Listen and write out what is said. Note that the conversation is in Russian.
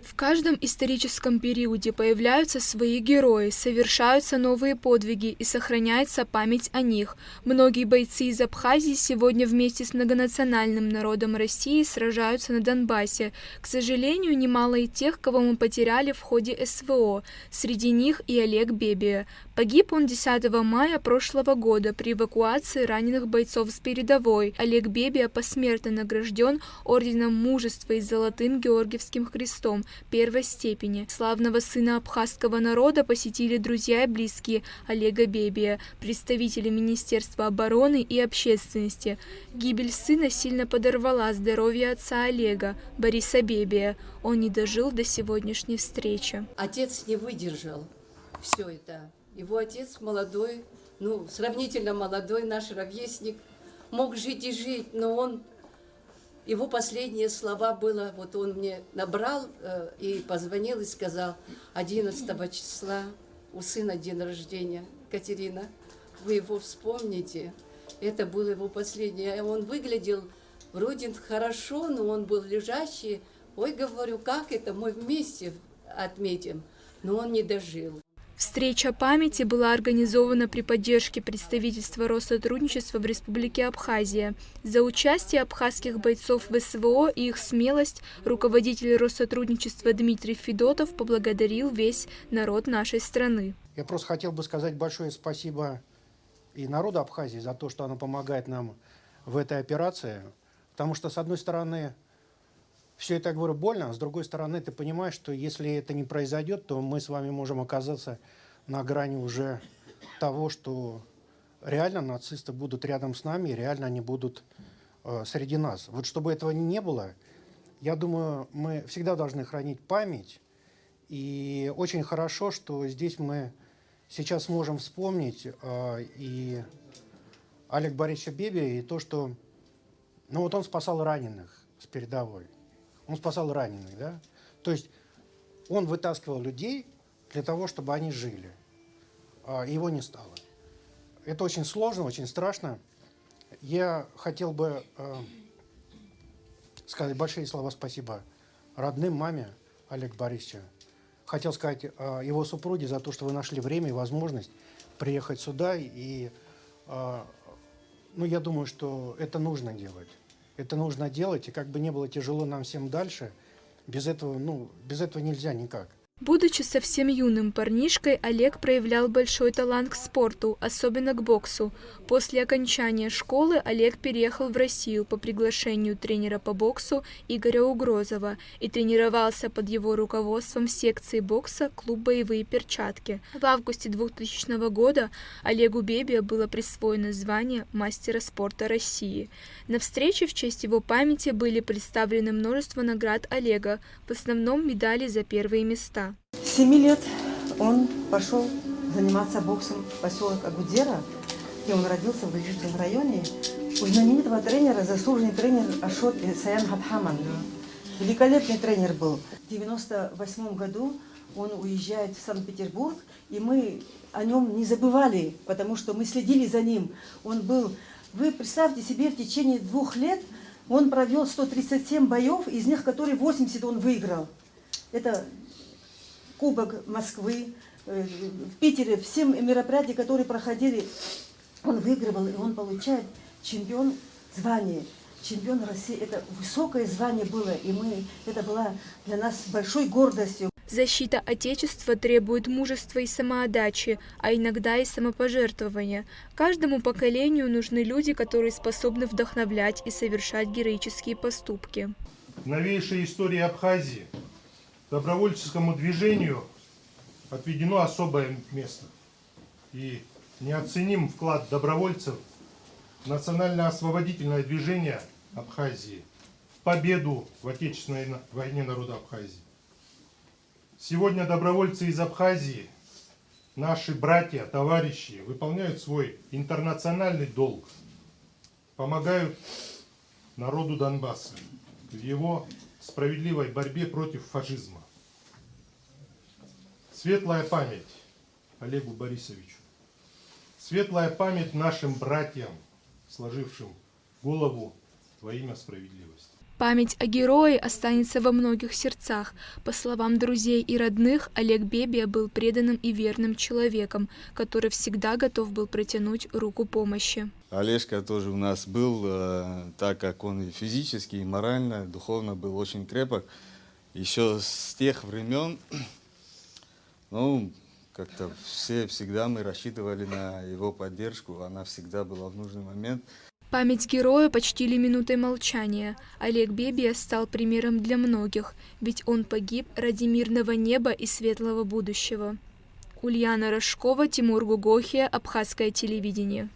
В каждом историческом периоде появляются свои герои, совершаются новые подвиги и сохраняется память о них. Многие бойцы из Абхазии сегодня вместе с многонациональным народом России сражаются на Донбассе. К сожалению, немало и тех, кого мы потеряли в ходе СВО. Среди них и Олег Бебия. Погиб он 10 мая прошлого года при эвакуации раненых бойцов с передовой. Олег Бебия посмертно награжден Орденом Мужества и Золотым Георгиевским крестом первой степени. Славного сына абхазского народа посетили друзья и близкие Олега Бебия, представители Министерства обороны и общественности. Гибель сына сильно подорвала здоровье отца Олега, Бориса Бебия. Он не дожил до сегодняшней встречи. Отец не выдержал все это. Его отец молодой, сравнительно молодой, наш ровесник, мог жить и жить, но его последние слова было, вот он мне набрал и позвонил и сказал: 11 числа у сына день рождения, Катерина, вы его вспомните. Это было его последнее. Он выглядел вроде хорошо, но он был лежащий. Ой, говорю, как это, мы вместе отметим. Но он не дожил. Встреча памяти была организована при поддержке представительства Россотрудничества в Республике Абхазия. За участие абхазских бойцов в СВО и их смелость руководитель Россотрудничества Дмитрий Федотов поблагодарил весь народ нашей страны. Я просто хотел бы сказать большое спасибо и народу Абхазии за то, что она помогает нам в этой операции. Потому что, с одной стороны, все это, я говорю, больно, а с другой стороны, ты понимаешь, что если это не произойдет, то мы с вами можем оказаться на грани уже того, что реально нацисты будут рядом с нами, и реально они будут среди нас. Вот чтобы этого не было, я думаю, мы всегда должны хранить память. И очень хорошо, что здесь мы сейчас можем вспомнить и Олега Борисовича Бебия, и то, что он спасал раненых с передовой. Он спасал раненых, да? То есть он вытаскивал людей для того, чтобы они жили. А его не стало. Это очень сложно, очень страшно. Я хотел бы сказать большие слова спасибо родным, маме Олега Борисовича. Хотел сказать его супруге за то, что вы нашли время и возможность приехать сюда. И я думаю, что это нужно делать. Это нужно делать, и как бы не было тяжело нам всем дальше, без этого нельзя никак. Будучи совсем юным парнишкой, Олег проявлял большой талант к спорту, особенно к боксу. После окончания школы Олег переехал в Россию по приглашению тренера по боксу Игоря Угрозова и тренировался под его руководством в секции бокса «Клуб Боевые перчатки». В августе 2000 года Олегу Бебия было присвоено звание мастера спорта России. На встрече в честь его памяти были представлены множество наград Олега, в основном медали за первые места. С 7 лет он пошел заниматься боксом в поселок Агудера, где он родился в Гаджитском районе. У знаменитого тренера, заслуженный тренер Ашот Саян Хатхаман. Великолепный тренер был. В 1998 году он уезжает в Санкт-Петербург, и мы о нем не забывали, потому что мы следили за ним. Вы представьте себе, в течение 2 лет он провел 137 боев, из них которые 80 он выиграл. Это Кубок Москвы, в Питере, все мероприятия, которые проходили, он выигрывал, и он получает звание. Чемпион России. Это высокое звание было, и это было для нас большой гордостью. Защита Отечества требует мужества и самоотдачи, а иногда и самопожертвования. Каждому поколению нужны люди, которые способны вдохновлять и совершать героические поступки. В новейшей истории Абхазии добровольческому движению отведено особое место. И неоценим вклад добровольцев в национально-освободительное движение Абхазии, в победу в Отечественной войне народа Абхазии. Сегодня добровольцы из Абхазии, наши братья, товарищи, выполняют свой интернациональный долг, помогают народу Донбасса в его справедливой борьбе против фашизма. Светлая память Олегу Борисовичу. Светлая память нашим братьям, сложившим голову во имя справедливости. Память о герое останется во многих сердцах. По словам друзей и родных, Олег Бебия был преданным и верным человеком, который всегда готов был протянуть руку помощи. Олежка тоже у нас был, так как он и физически, и морально, духовно был очень крепок. Еще с тех времен, ну, как-то всегда мы рассчитывали на его поддержку, она всегда была в нужный момент. Память героя почтили минутой молчания. Олег Бебия стал примером для многих, ведь он погиб ради мирного неба и светлого будущего. Ульяна Рожкова, Тимур Гугохия, Абхазское телевидение.